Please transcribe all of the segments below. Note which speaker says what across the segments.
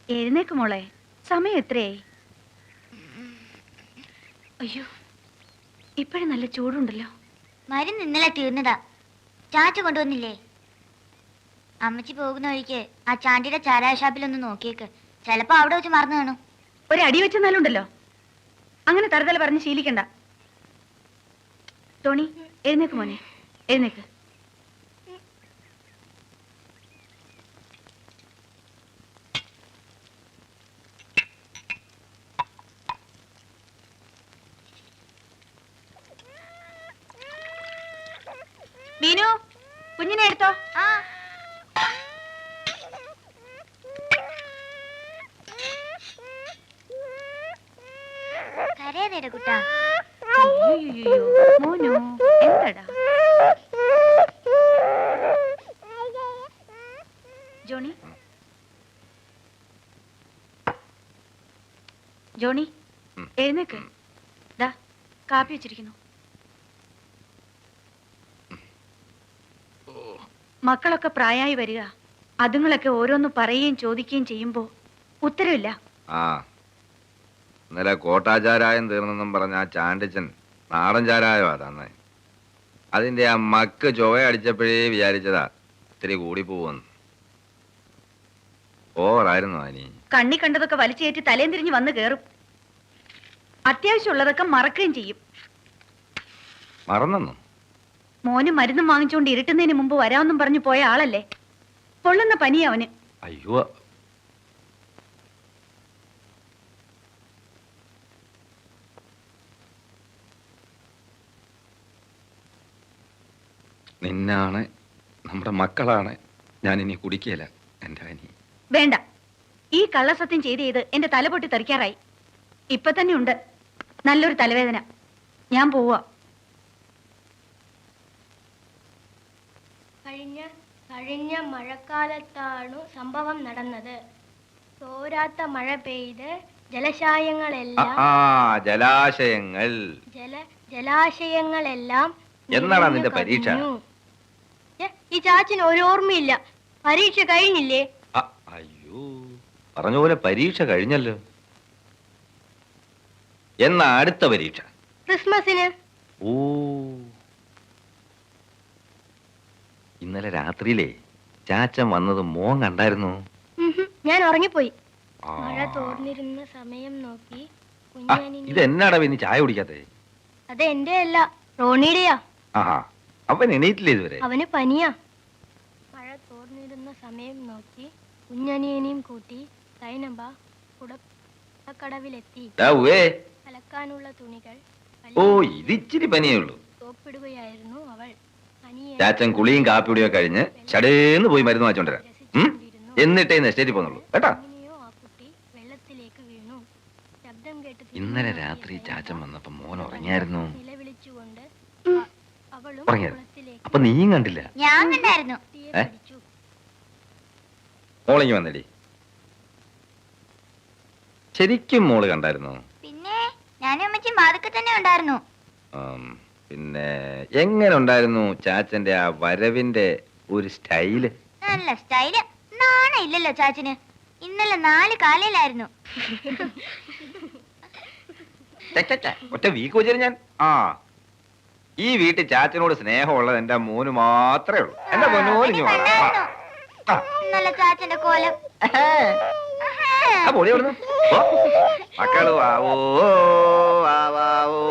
Speaker 1: എഴുന്നേക്ക് മോളെ, സമയം എത്രയായി? അയ്യോ, ഇപ്പോഴും നല്ല ചൂടുണ്ടല്ലോ.
Speaker 2: മരുന്ന് ഇന്നലെ തീർന്നതാ. ചാച്ച കൊണ്ടുവന്നില്ലേ? അമ്മച്ചി പോകുന്ന വഴിക്ക് ആ ചാണ്ടിയുടെ ചാരായ ഷാപ്പിലൊന്ന് നോക്കിയേക്ക്. ചിലപ്പോ അവിടെ വെച്ച് മറന്നു കാണും.
Speaker 1: ഒരു അടി വെച്ചെന്നാലുണ്ടല്ലോ. അങ്ങനെ തറുതല പറഞ്ഞ് ശീലിക്കണ്ട. ടോണി, എഴുന്നേക്ക് മോനെ, എഴുന്നേക്ക്. മീനു, കുഞ്ഞിനെ എടുത്തോ.
Speaker 2: ആ കരയാതേടെ കുട്ടാ.
Speaker 1: മോനു, എന്താടാ? ജോണി, ജോണി, എഴുന്നേക്ക്. ദാ കാപ്പി വെച്ചിരിക്കുന്നു. മക്കളൊക്കെ പ്രായമായി വരിക. അതുങ്ങളൊക്കെ ഓരോന്ന് പറയുകയും ചോദിക്കുകയും ചെയ്യുമ്പോ ഉത്തരവില്ല.
Speaker 3: ആ ഇന്നലെ കോട്ടാചാരായം തീർന്നെന്നും പറഞ്ഞ ആ ചാണ്ടിച്ചൻ നാടൻ ചാരായോ തന്നെ. അതിന്റെ ആ മക്ക് ചൊവ്വ വിചാരിച്ചതാ ഇത്തിരി കൂടി പോവെന്ന്. ഓവറായിരുന്നു അനി.
Speaker 1: കണ്ണി കണ്ടതൊക്കെ വലിച്ചേറ്റി തലേം തിരിഞ്ഞ് വന്ന് കേറും. അത്യാവശ്യമുള്ളതൊക്കെ മറക്കുകയും ചെയ്യും.
Speaker 3: മറന്നു?
Speaker 1: മോന് മരുന്നും വാങ്ങിച്ചുകൊണ്ട് ഇരുട്ടുന്നതിന് മുമ്പ് വരാമെന്നും പറഞ്ഞു പോയ ആളല്ലേ. പൊള്ളുന്ന പനി അവന്.
Speaker 3: അയ്യോ, നിന്നാണ്, നമ്മുടെ മക്കളാണ്. ഞാൻ ഇനി കുടിക്കല എന്റെ അനി.
Speaker 1: വേണ്ട, ഈ കള്ളസത്യം ചെയ്ത് എന്റെ തല പൊട്ടി തെറിക്കാറായി. ഇപ്പൊ തന്നെ ഉണ്ട് നല്ലൊരു തലവേദന. ഞാൻ പോവാ.
Speaker 4: കഴിഞ്ഞ മഴക്കാലത്താണ് സംഭവം നടന്നത്. തോരാത്ത മഴ പെയ്ത് ജലാശയങ്ങളെല്ലാം
Speaker 3: എന്നാണ് നിന്റെ പരീക്ഷ?
Speaker 4: ഈ ചാച്ചന് ഒരു ഓർമ്മയില്ല. പരീക്ഷ കഴിഞ്ഞില്ലേ?
Speaker 3: അയ്യോ, പറഞ്ഞ പോലെ പരീക്ഷ കഴിഞ്ഞല്ലോ. എന്നാ അടുത്ത പരീക്ഷ?
Speaker 4: ക്രിസ്മസിന്.
Speaker 3: ഓ, ഇന്നലെ രാത്രിയിലേ ചാച്ചൻ വന്നത് മോൻ കണ്ടായിരുന്നു?
Speaker 4: ഞാൻ ഉറങ്ങിപ്പോയി. മഴ തോർന്നിരുന്ന സമയം നോക്കി
Speaker 3: ഇതെന്നാടാ ഇനി ചായ കുടിക്കാത്തെ?
Speaker 4: അത് എന്റെ അല്ല, റോണിയുടെയാ.
Speaker 3: ആഹാ, അവൻ എണീറ്റില്ലേ ഇതുവരെ?
Speaker 4: അവന് പനിയാ. മഴ തോർന്നിരുന്ന സമയം നോക്കി കുഞ്ഞനിയനെയും കൂട്ടി സൈനബ കുടക്കടവിലെത്തി. അലക്കാനുള്ള തുണികൾ
Speaker 3: ഓ, ഇതിച്ചിരി പനിയേ ഉള്ളൂ.
Speaker 4: തോപ്പിടുകയായിരുന്നു അവൾ.
Speaker 3: ചാച്ചൻ കുളിയും കാപ്പിയുടെയോ കഴിഞ്ഞ് ചടേന്ന് പോയി മരുന്ന് വാങ്ങിച്ചോണ്ടരാം. എന്നിട്ടേ എസ്റ്റേറ്റിൽ പോന്നുള്ളൂ കേട്ടാ. ഇന്നലെ രാത്രി ചാച്ചൻ വന്നപ്പോ മോൻ ഉറങ്ങിയായിരുന്നു. ഉറങ്ങിയായിരുന്നു? അപ്പൊ നീയും കണ്ടില്ല?
Speaker 2: ഞാൻ കണ്ടായിരുന്നു.
Speaker 3: മോളിങ്ങി വന്നടി. ശരിക്കും മോള് കണ്ടായിരുന്നു?
Speaker 2: പിന്നെ ഞാനും അമ്മച്ചിയും വാതുക്കെ തന്നെ ഉണ്ടായിരുന്നു.
Speaker 3: പിന്നെ എങ്ങനെ ഉണ്ടായിരുന്നു ചാച്ചന്റെ ആ വരവിന്റെ ഒരു സ്റ്റൈല്?
Speaker 2: നല്ല സ്റ്റൈല്. നാണ ഇല്ലല്ലോ ചാച്ചന്. ഇന്നലെ 4 കാലയിലായിരുന്നു.
Speaker 3: ഒറ്റ വീക്ക് വെച്ചാൽ ഞാൻ ഈ വീട്ടിൽ ചാച്ചനോട് സ്നേഹമുള്ളത് എന്റെ മോന് മാത്രമേ ഉള്ളൂ. എന്റെ മോനോലിഞ്ഞു
Speaker 2: നല്ല ചാച്ചന്റെ കോലം.
Speaker 3: പൊടി അവിടുന്ന് മക്കള് വാവോ വാവോ.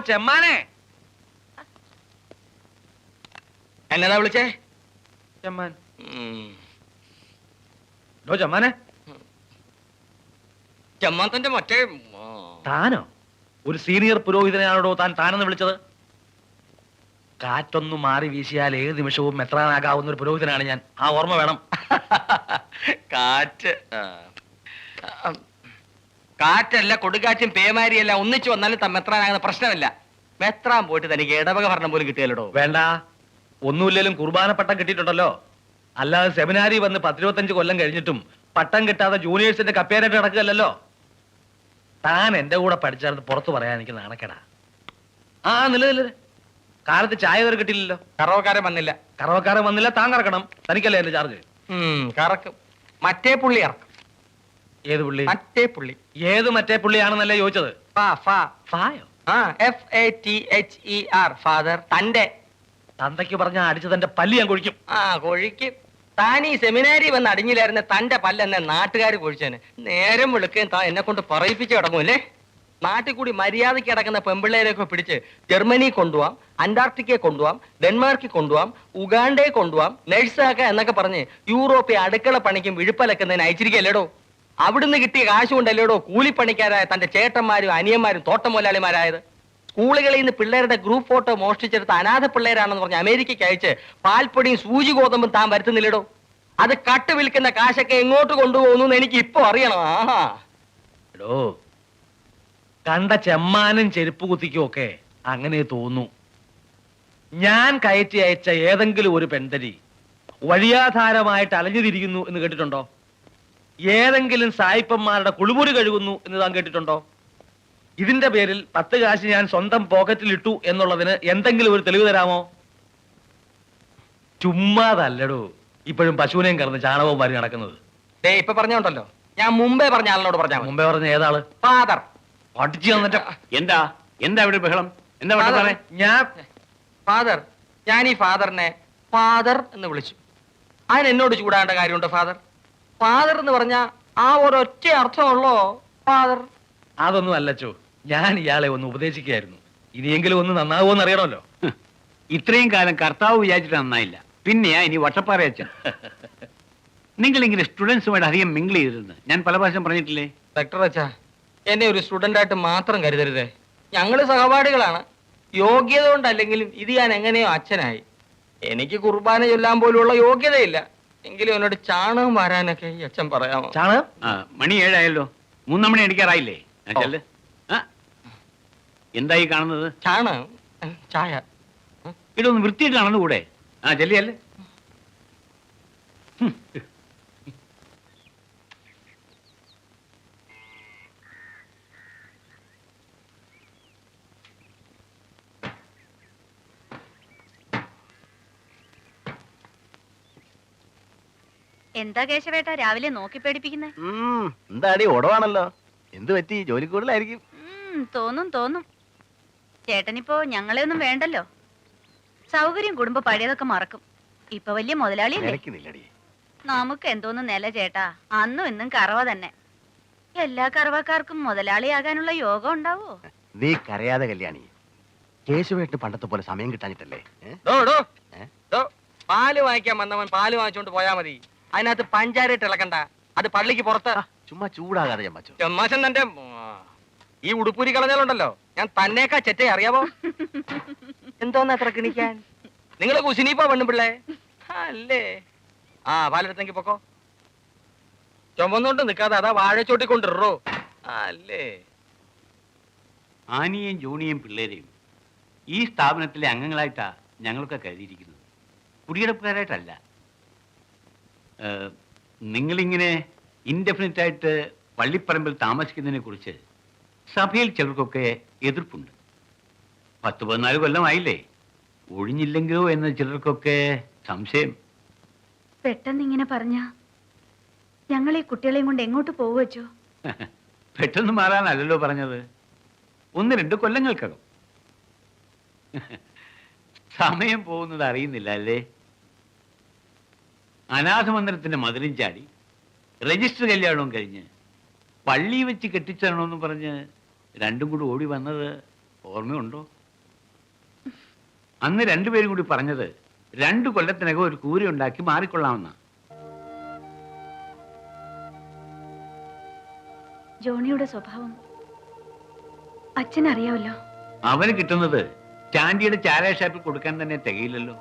Speaker 5: ചെമ്മാനെ, എന്നതാ വിളിച്ചേ?
Speaker 6: ചെമ്മാൻ.
Speaker 5: ഉം.
Speaker 6: ഡോ ചെമ്മാനെ.
Speaker 5: ചെമ്മാത്തന്റെ മറ്റേ
Speaker 6: താനോ? ഒരു സീനിയർ പുരോഹിതനാണോ താനെന്ന് വിളിച്ചത്? കാറ്റൊന്നു മാറി വീശിയാൽ ഏത് നിമിഷവും മെത്രാനാകാവുന്ന ഒരു പുരോഹിതനാണ് ഞാൻ. ആ ഓർമ്മ വേണം.
Speaker 5: കാറ്റ് കാറ്റല്ല, കൊടുങ്കാറ്റും പേമാരിയല്ല ഒന്നിച്ചു വന്നാലും മെത്രാനാകുന്ന പ്രശ്നമില്ല. മെത്രാൻ പോയിട്ട് തനിക്ക് ഇടവക ഭരണം പോലും കിട്ടിയല്ലോ.
Speaker 6: വേണ്ട, ഒന്നുമില്ലേലും കുർബാന പട്ടം കിട്ടിയിട്ടുണ്ടല്ലോ. അല്ലാതെ സെമിനാരി വന്ന് 10-25 കൊല്ലം കഴിഞ്ഞിട്ടും പട്ടം കിട്ടാതെ ജൂനിയേഴ്സിന്റെ കപ്പേരായിട്ട് നടക്കുകയല്ലോ. താൻ എന്റെ കൂടെ പഠിച്ചത് പുറത്തു പറയാൻ എനിക്ക് നാണക്കേടാ. ആ നില കാലത്ത് ചായ വരെ കിട്ടിയില്ലല്ലോ.
Speaker 5: കറവക്കാരൻ വന്നില്ല.
Speaker 6: കറവക്കാരൻ വന്നില്ല, താൻ കറക്കണം. തനിക്കല്ലേ എന്റെ ചാർജ്?
Speaker 5: കറക്കും. മറ്റേ പുള്ളി ഇറക്കും.
Speaker 6: ഏത് പുള്ളി?
Speaker 5: മറ്റേ പുള്ളി.
Speaker 6: ഏത് മറ്റേ പുള്ളിയാണെന്നല്ലേ ചോദിച്ചത്? ഫായോ?
Speaker 5: FATHER father. തന്റെ
Speaker 6: തന്തയ്ക്ക് പറഞ്ഞ അടിച്ച് തന്റെ പല്ലി ഞാൻ കൊഴിക്കും.
Speaker 5: കൊഴിക്കും. താൻ ഈ സെമിനാരി വന്ന് അടിഞ്ഞില്ലായിരുന്ന തന്റെ പല്ലെന്നെ നാട്ടുകാർ കൊഴിച്ചേന്. നേരം വിളിക്കുകയും താൻ എന്നെ കൊണ്ട് പറയിപ്പിച്ച് കിടങ്ങൂല്ലേ? നാട്ടിൽ കൂടി മര്യാദയ്ക്ക് കിടക്കുന്ന പെമ്പിള്ളേരെയൊക്കെ പിടിച്ച് ജർമ്മനി കൊണ്ടുപോവാം, അന്റാർട്ടിക്കയെ കൊണ്ടുപോവാം, ഡെൻമാർക്കിൽ കൊണ്ടുപോവാം, ഉഗാണ്ടയെ കൊണ്ടുപോവാം, നഴ്സാക്ക എന്നൊക്കെ പറഞ്ഞ് യൂറോപ്പിൽ അടുക്കള പണിക്കും വിഴുപ്പലക്കുന്നതിന് അയച്ചിരിക്കല്ലേടോ. അവിടുന്ന് കിട്ടിയ കാശ് കൊണ്ടല്ലേടോ കൂലിപ്പണിക്കാരായ തന്റെ ചേട്ടന്മാരും അനിയന്മാരും തോട്ടം മുതലാളിമാരായത്. സ്കൂളുകളിൽ നിന്ന് പിള്ളേരുടെ ഗ്രൂപ്പ് ഫോട്ടോ മോഷ്ടിച്ചെടുത്ത് അനാഥ പിള്ളേരാണെന്ന് പറഞ്ഞ് അമേരിക്കയ്ക്ക് അയച്ച് പാൽപ്പൊടിയും സൂചി ഗോതമ്പും താൻ വരുത്തുന്നില്ലടോ. അത് കട്ട് വിൽക്കുന്ന കാശൊക്കെ എങ്ങോട്ട് കൊണ്ടുപോകുന്നു എനിക്ക് ഇപ്പൊ അറിയണം. ആഹാ
Speaker 6: എടോ, കണ്ട ചെമ്മാനും ചെരുപ്പ് കുത്തിക്കും ഒക്കെ അങ്ങനെ തോന്നു. ഞാൻ കയറ്റി അയച്ച ഏതെങ്കിലും ഒരു പെൺതരി വഴിയാധാരമായിട്ട് അലഞ്ഞു തിരിയുന്നു എന്ന് കേട്ടിട്ടുണ്ടോ? ഏതെങ്കിലും സായിപ്പന്മാരുടെ കുളിമുറി കഴുകുന്നു എന്ന് താൻ കേട്ടിട്ടുണ്ടോ? ഇതിന്റെ പേരിൽ 10 കാശ് ഞാൻ സ്വന്തം പോക്കറ്റിൽ ഇട്ടു എന്നുള്ളതിന് എന്തെങ്കിലും ഒരു തെളിവ് തരാമോ? ചുമ്മാതല്ലടോ ഇപ്പോഴും പശുവിനെയും കറന്ന് ചാണകവും വാരി നടക്കുന്നത്.
Speaker 5: ഇപ്പൊ പറഞ്ഞോണ്ടല്ലോ, ഞാൻ മുമ്പേ പറഞ്ഞ ആളിനോട് പറഞ്ഞാൽ
Speaker 6: മുമ്പേ പറഞ്ഞ ഏതാള്?
Speaker 5: ഫാദർ.
Speaker 6: അടിച്ചു തന്നിട്ട്
Speaker 7: എന്താ എന്താ ഇവിടെ ബഹളം? എന്താ പറഞ്ഞേ?
Speaker 5: ഫാദർ, ഞാൻ ഈ ഫാദറിനെ ഫാദർ എന്ന് വിളിച്ചു. അതിന് എന്നോട് ചൂടാണ്ട കാര്യമുണ്ട് ഫാദർ? ഫാദർ എന്ന് പറഞ്ഞ ആ ഒരൊറ്റ അർത്ഥമുള്ളോ ഫാദർ?
Speaker 6: അതൊന്നും അല്ലച്ചോ, ഞാൻ ഇയാളെ ഒന്ന് ഉപദേശിക്കുകയായിരുന്നു. ഇനിയെങ്കിലും ഒന്ന് നന്നാവുമെന്ന് അറിയണമല്ലോ.
Speaker 7: ഇത്രയും കാലം കർത്താവ് വിചാരിച്ചിട്ട് നന്നായില്ല, പിന്നെയാ ഇനി വട്ടപ്പാറ അച്ഛൻ. നിങ്ങൾ ഇങ്ങനെ സ്റ്റുഡൻസുമായിട്ട് അധികം മിങ്കിൾ ചെയ്തിരുന്നു ഞാൻ പല പ്രാവശ്യം പറഞ്ഞിട്ടില്ലേ?
Speaker 5: ഡോക്ടർ അച്ഛാ, എന്നെ ഒരു സ്റ്റുഡന്റ് ആയിട്ട് മാത്രം കരുതരുതേ. ഞങ്ങള് സഹപാഠികളാണ്. യോഗ്യത കൊണ്ടല്ലെങ്കിലും ഇത് ഞാൻ എങ്ങനെയോ അച്ഛനായി. എനിക്ക് കുർബാന ചൊല്ലാൻ പോലുള്ള യോഗ്യതയില്ല. എങ്കിലും എന്നോട് ചാണകം വാരാനൊക്കെ ഈ അച്ഛൻ പറയാമോ?
Speaker 6: ചാണകം?
Speaker 7: മണി 7 ആയല്ലോ, 3 മണി അടിക്കാറായില്ലേ? എന്തായി കാണുന്നത്?
Speaker 5: ചാണകം, ചായ.
Speaker 7: ഇതൊന്ന് വൃത്തിയിട്ട് കാണുന്നു കൂടെ? ചെല്ലിയല്ലേ.
Speaker 1: എന്താ കേശവേട്ട രാവിലെ നോക്കി പേടിപ്പിക്കുന്നേ?
Speaker 8: എന്താടി ഓടവാണല്ലോ, എന്ത് പറ്റി? ജോലി കൂടുതലായിരിക്കും.
Speaker 1: തോന്നും. ചേട്ടനിപ്പോ ഞങ്ങളെ ഒന്നും വേണ്ടല്ലോ. സൗകര്യം കുടുംബ പഴയതൊക്കെ മറക്കും. ഇപ്പൊ വലിയ മുതലാളിയല്ലേ. നമുക്ക് എന്തോന്ന് നില ചേട്ടാ, അന്നും ഇന്നും കറവ തന്നെ. എല്ലാ കറവക്കാർക്കും മുതലാളിയാകാനുള്ള യോഗം ഉണ്ടാവോ?
Speaker 8: നീ കരയാതെ കല്യാണി. കേശുവേട്ട് പണ്ടത്തെ പോലെ സമയം കിട്ടാഞ്ഞിട്ടല്ലേ?
Speaker 5: പാല് വാങ്ങിക്കാൻ വന്നവൻ പാല് വാങ്ങിച്ചോണ്ട് പോയാ മതി. അതിനകത്ത് പഞ്ചാരയിട്ട് ഇളക്കണ്ട. അത് പള്ളിക്ക് പുറത്ത്.
Speaker 8: ചുമ്മാ ചൂടാകാതെ ചമ്മാച്ചോ.
Speaker 5: ചമ്മാശൻ തന്റെ ഈ ഉടുപ്പൂരി കളഞ്ഞാലുണ്ടല്ലോ, ഞാൻ തന്നേക്കാ ചെറ്റേ അറിയാവോ? എന്തോന്ന് അത്ര കിണിക്കാൻ? നിങ്ങള് കുശിനിപ്പോ പെണ്ണുപിള്ളേ അല്ലേ? പാലെടുത്തെങ്കി പൊക്കോ. ചുമന്നോണ്ട് നിക്കാതെ അതാ വാഴച്ചോട്ടിക്കൊണ്ടിറോ അല്ലേ?
Speaker 7: ആനിയെയും ജോണിയെയും പിള്ളേരെയും ഈ സ്ഥാപനത്തിലെ അംഗങ്ങളായിട്ടാ ഞങ്ങളൊക്കെ കരുതിയിരിക്കുന്നത്, കുടിയെടുപ്പുകാരായിട്ടല്ല. നിങ്ങളിങ്ങനെ ഇൻഡെഫിനിറ്റ് ആയിട്ട് പള്ളിപ്പറമ്പിൽ താമസിക്കുന്നതിനെ കുറിച്ച് സഭയിൽ ചിലർക്കൊക്കെ എതിർപ്പുണ്ട്. 10-14 കൊല്ലമായില്ലേ, ഒഴിഞ്ഞില്ലെങ്കിലോ എന്ന് ചിലർക്കൊക്കെ സംശയം.
Speaker 1: പെട്ടെന്ന് ഇങ്ങനെ പറഞ്ഞ ഞങ്ങൾ ഈ കുട്ടികളെയും കൊണ്ട് എങ്ങോട്ട് പോവുവച്ചോ?
Speaker 7: പെട്ടെന്ന് മാറാനല്ലല്ലോ പറഞ്ഞത്, 1-2 കൊല്ലങ്ങൾക്കകം. സമയം പോകുന്നത് അറിയുന്നില്ല അല്ലേ? അനാഥ മന്ദിരത്തിന്റെ മതിലും ചാടി രജിസ്റ്റർ കല്യാണവും കഴിഞ്ഞ് പള്ളി വെച്ച് കെട്ടിച്ചേരണമെന്ന് പറഞ്ഞ് രണ്ടും കൂടി ഓടി വന്നത് ഓർമ്മയുണ്ടോ? അന്ന് 2 പേരും കൂടി പറഞ്ഞത് 2 കൊല്ലത്തിനകം ഒരു കൂര ഉണ്ടാക്കി മാറിക്കൊള്ളാമെന്ന.
Speaker 1: ജോണിയുടെ സ്വഭാവം അച്ഛനറിയാമല്ലോ.
Speaker 7: അവന് കിട്ടുന്നത് ചാണ്ടിയുടെ ചാരായ ഷാപ്പിൽ കൊടുക്കാൻ തന്നെ തികയില്ലല്ലോ.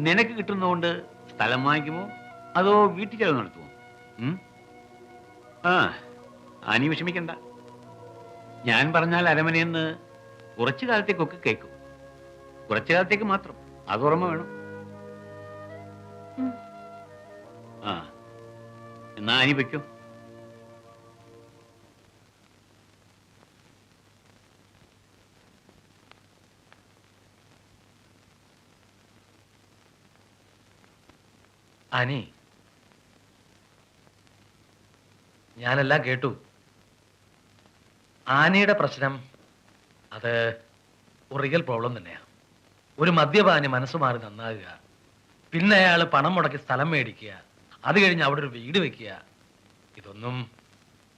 Speaker 7: നിനക്ക് കിട്ടുന്നതുകൊണ്ട് സ്ഥലം വാങ്ങിക്കുമോ അതോ വീട്ടിൽ ചെലവ് നടത്തുമോ? ആനി വിഷമിക്കണ്ട. ഞാൻ പറഞ്ഞാൽ അരമനയെന്ന് കുറച്ചു കാലത്തേക്കൊക്കെ കേൾക്കും. കുറച്ചു കാലത്തേക്ക് മാത്രം, അത് ഓർമ്മ വേണം. എന്നാ ആനി വെക്കോ.
Speaker 6: ആനി, ഞാനെല്ലാം കേട്ടു. ആനയുടെ പ്രശ്നം അത് ഒരു റിയൽ പ്രോബ്ലം തന്നെയാണ്. ഒരു മദ്യപാനി മനസ്സ് മാറി നന്നാകുക, പിന്നെ അയാൾ പണം മുടക്കി സ്ഥലം മേടിക്കുക, അത് കഴിഞ്ഞ് അവിടെ ഒരു വീട് വെക്കുക, ഇതൊന്നും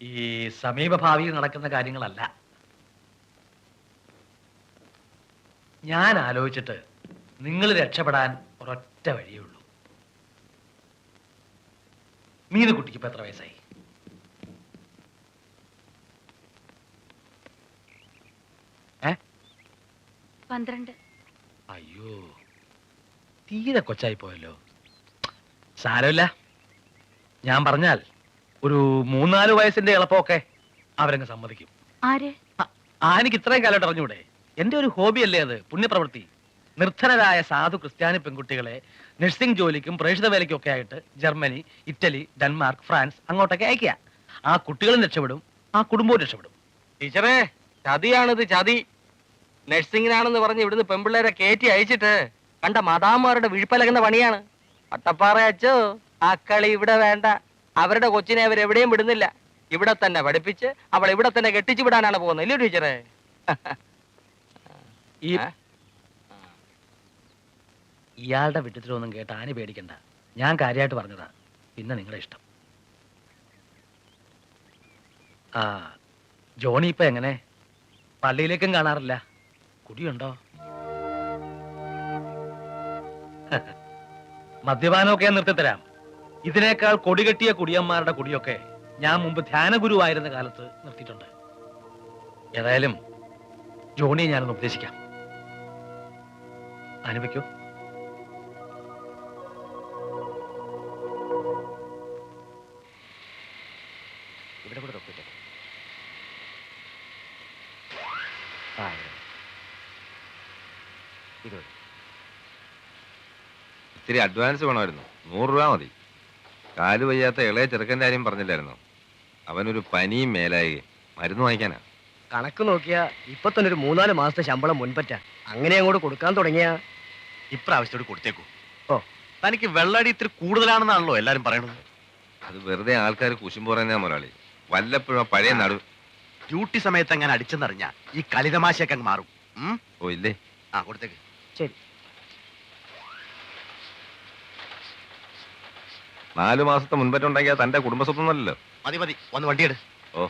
Speaker 6: ഈ സമീപഭാവിയിൽ നടക്കുന്ന കാര്യങ്ങളല്ല. ഞാൻ ആലോചിച്ചിട്ട് നിങ്ങൾ രക്ഷപ്പെടാൻ ഒരൊറ്റ വഴിയേ ഉള്ളൂ. മീനുകുട്ടിക്ക് ഇപ്പൊ എത്ര വയസ്സായി?
Speaker 1: 12.
Speaker 6: അയ്യോ, തീരെ കൊച്ചായി പോയല്ലോ. സാരമില്ല, ഞാൻ പറഞ്ഞാൽ ഒരു 3-4 വയസ്സിന്റെ എളുപ്പമൊക്കെ അവരങ്ങ് സമ്മതിക്കും.
Speaker 1: ആര്?
Speaker 6: ആനിക്ക് ഇത്രയും കാലം അറിഞ്ഞൂടെ? എന്റെ ഒരു ഹോബിയല്ലേ അത്, പുണ്യപ്രവൃത്തി. നിർധനരായ സാധു ക്രിസ്ത്യാനി പെൺകുട്ടികളെ നഴ്സിംഗ് ജോലിക്കും പ്രേക്ഷിത വേലയ്ക്കും ഒക്കെ ആയിട്ട് ജർമ്മനി, ഇറ്റലി, ഡെൻമാർക്ക്, ഫ്രാൻസ് അങ്ങോട്ടൊക്കെ അയക്കുക. ആ കുട്ടികളും രക്ഷപ്പെടും, ആ കുടുംബവും രക്ഷപ്പെടും.
Speaker 5: ടീച്ചറേ, ചതിയാണിത്, ചതി. നഴ്സിംഗിനാണെന്ന് പറഞ്ഞ് ഇവിടുന്ന് പെമ്പിള്ളേരെ കയറ്റി അയച്ചിട്ട് കണ്ട മദാമാരുടെ വിഴുപ്പലകുന്ന പണിയാണ്. അട്ടപ്പാറ അച്ചോ, ആ കളി ഇവിടെ വേണ്ട. അവരുടെ കൊച്ചിനെ അവരെവിടെയും വിടുന്നില്ല. ഇവിടെ തന്നെ പഠിപ്പിച്ച് അവൾ ഇവിടെ തന്നെ കെട്ടിച്ചു വിടാനാണ് പോകുന്നത്, ഇല്ലേ ടീച്ചറേ?
Speaker 6: ഈ ഇയാളുടെ വിട്ടത്തിലൊന്നും കേട്ട് ആനി പേടിക്കണ്ട. ഞാൻ കാര്യമായിട്ട് പറഞ്ഞതാ, പിന്നെ നിങ്ങളുടെ ഇഷ്ടം. ആ, ജോണി ഇപ്പൊ എങ്ങനെ? പള്ളിയിലേക്കും കാണാറില്ല. കുടിയുണ്ടോ? മദ്യപാനമൊക്കെ ഞാൻ നിർത്തിത്തരാം. ഇതിനേക്കാൾ കൊടികെട്ടിയ കുടിയന്മാരുടെ കുടിയൊക്കെ ഞാൻ മുമ്പ് ധ്യാനഗുരുവായിരുന്ന കാലത്ത് നിർത്തിയിട്ടുണ്ട്. ഏതായാലും ജോണിയെ ഞാനൊന്ന് ഉപദേശിക്കാം. അനുഭവിക്കൂ.
Speaker 8: ഇവിടെ കൂടെ തൊപ്പിട്ടെ.
Speaker 3: ഇത്തിരി അഡ്വാൻസ് വേണമായിരുന്നു. 100 രൂപ മതി. കാല് വയ്യാത്ത ഇളയ ചെറുക്കൻ്റെ കാര്യം പറഞ്ഞില്ലായിരുന്നോ? അവനൊരു പനിയും മേലായി, മരുന്ന് വാങ്ങിക്കാനാ.
Speaker 9: കണക്ക് നോക്കിയാ ഇപ്പൊ തന്നെ ഒരു 3-4 മാസത്തെ ശമ്പളം മുൻപറ്റ. അങ്ങനെ അങ്ങോട്ട് കൊടുക്കാൻ തുടങ്ങിയ
Speaker 8: ഇപ്രാവശ്യത്തോട് കൊടുത്തേക്കൂ. തനിക്ക് വെള്ളടി ഇത്തിരി കൂടുതലാണെന്നാണല്ലോ എല്ലാരും പറയണത്.
Speaker 3: അത് വെറുതെ ആൾക്കാർ കുശുമ്പ് പറയുന്ന മുതലാളി. വല്ലപ്പോഴും പഴയ നടു
Speaker 8: ഡ്യൂട്ടി സമയത്ത് അങ്ങനെ അടിച്ചെന്നറിഞ്ഞ ഈ കളിതമാശയൊക്കെ അങ്ങ് മാറും.
Speaker 3: ഓ ഇല്ലേ?
Speaker 8: കൊടുത്തേക്ക്.
Speaker 9: ശരി.
Speaker 3: 4 മാസത്തെ മുൻപറ്റുണ്ടെങ്കിൽ തന്റെ കുടുംബസ്വത്തൊന്നുമല്ലല്ലോ.
Speaker 8: മതി, വന്ന് വണ്ടിയെടു.
Speaker 3: ഓ